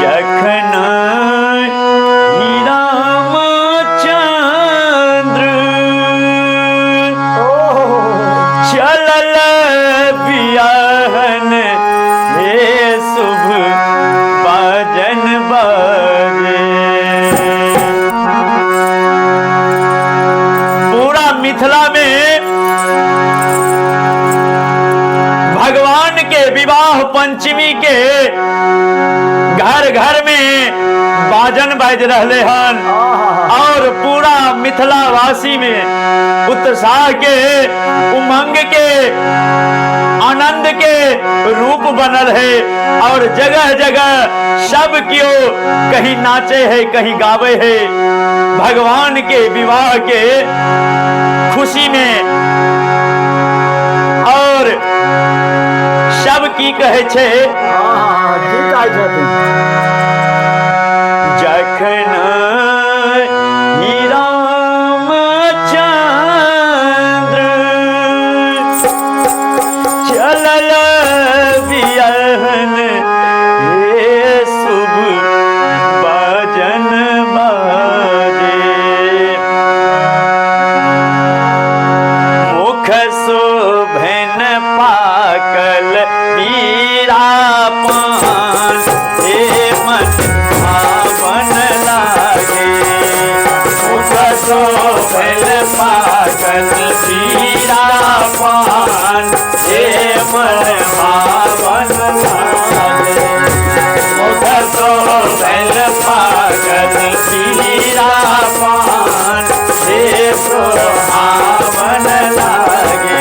जखन रामचंद्र चलल बियाहन हे शुभ बाजन बाजे। पूरा मिथिला में भगवान के विवाह पंचमी के घर घर में बाजन बाज रहे हन और पूरा मिथिला वासी में उत्साह के उमंग के आनंद के रूप बनल है और जगह जगह सब क्यों कहीं नाचे है कहीं गावे है भगवान के विवाह के खुशी में। और सब की कहे छे जखन रामचंद्र चलल बियाहन हे शुभ बाजन बाजे। मुख शोभन पाकल पीरा पान हे मन भावन लागे। मुख शोभन पाकल पीरा पान हे मन भावन लागे। मुख शोभन पाकल पीरा पान हे भावन लागे।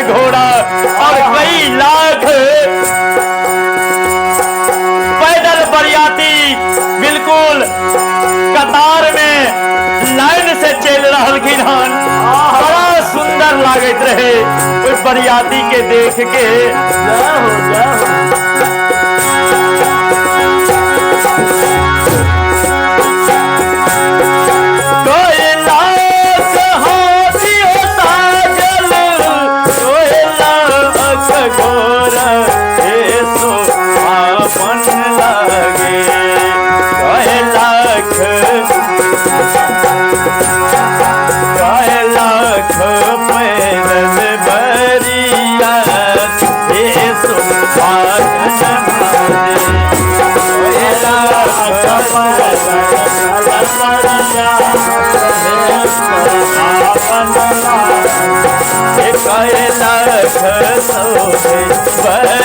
घोड़ा और कई लाख पैदल बरियाती बिल्कुल कतार में लाइन से चल रहलखिन हन। बड़ा सुंदर लागत रहे उस बरियाती के देख के।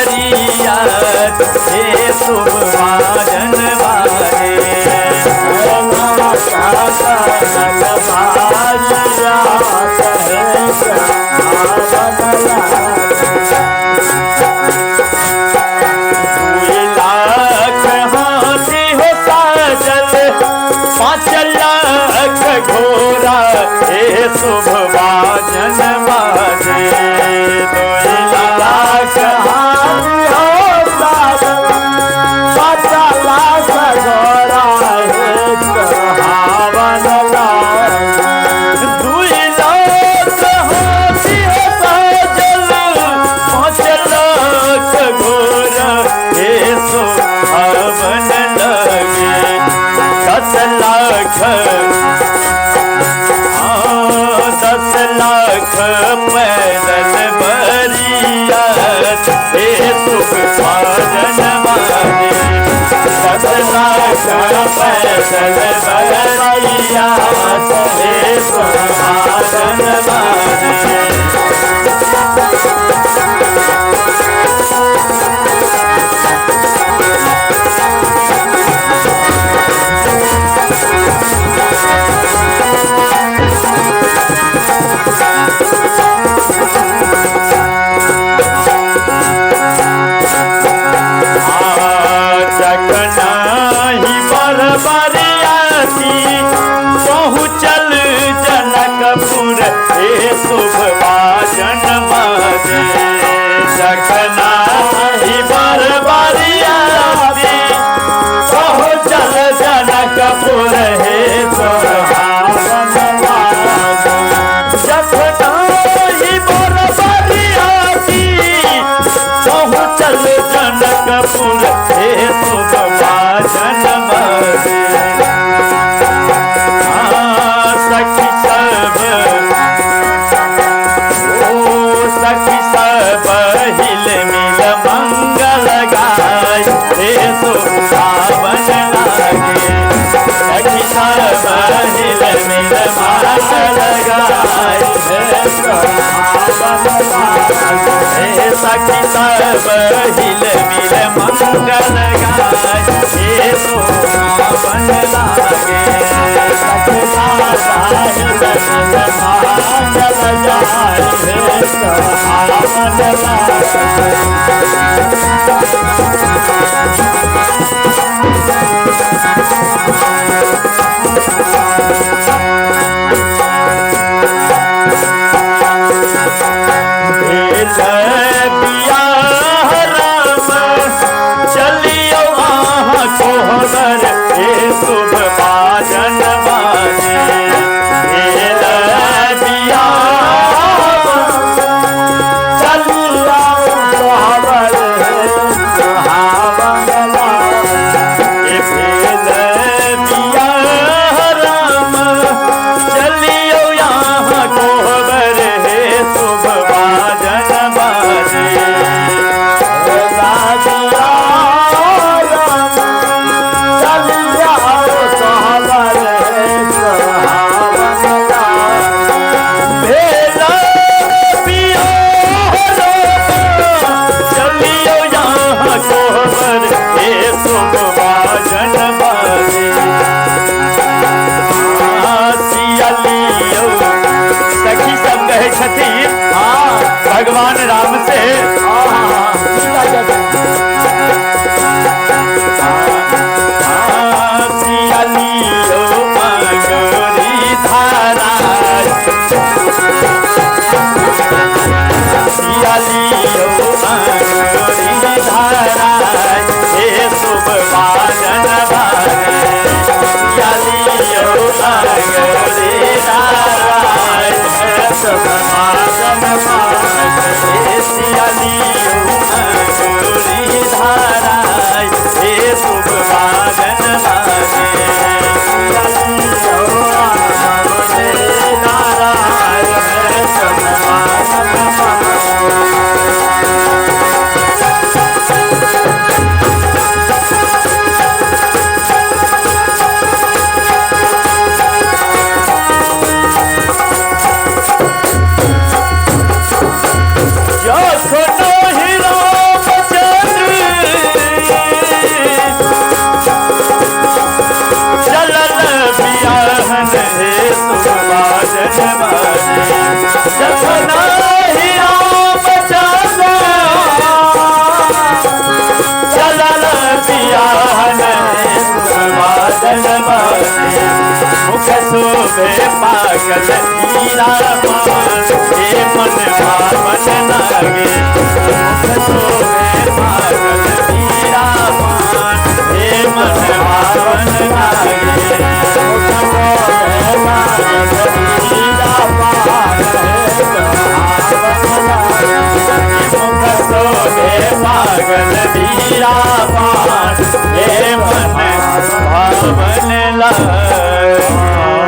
बरियात हे शुभ बाजन बाजे। लाख हाथी हो साजल घोरा हे शुभ बाजन बाजे 2 लाख हाथी हो सावन 5 लाख घोरा हे सुहावन लागे 2 लाख हाथी हो साजन 5 लाख घोरा हे सुहावन लगे 10 लाख 10 लाख पैदल बरियात हे सुख साजन बाजे 10 लाख पैदल बरियात हे सुख साजन बाजे पहुँचल जनकपुर हे शुभ बाजन बाजे जखना ही बरबरिया पहुँचल जनकपुर हे सुहावन लागे जखना ही बरबरिया पहुँचल जनकपुर हे शुभ बाजन बाजे सखी सब हिल मिल मंगल गाय हे सुहावन लागे सखी सब हिल मिल मंगल गाय हे सुहावन लागे हे सखी सब हिल मिल मंगल गाय हे सुहावन लागे सखी सब हिल मिल मंगल गाय हे सुहावन चलियो वहाँ कोहबर हे शुभ बाजन बाजे भगवान राम से मुख शोभे पागल हीरा मान, हे मन भावन लागे। मुख शोभे पागल हीरा मान, हे मन भावन लागे। मुख शोभे पागल हीरा मान, हे मन भावन लागे।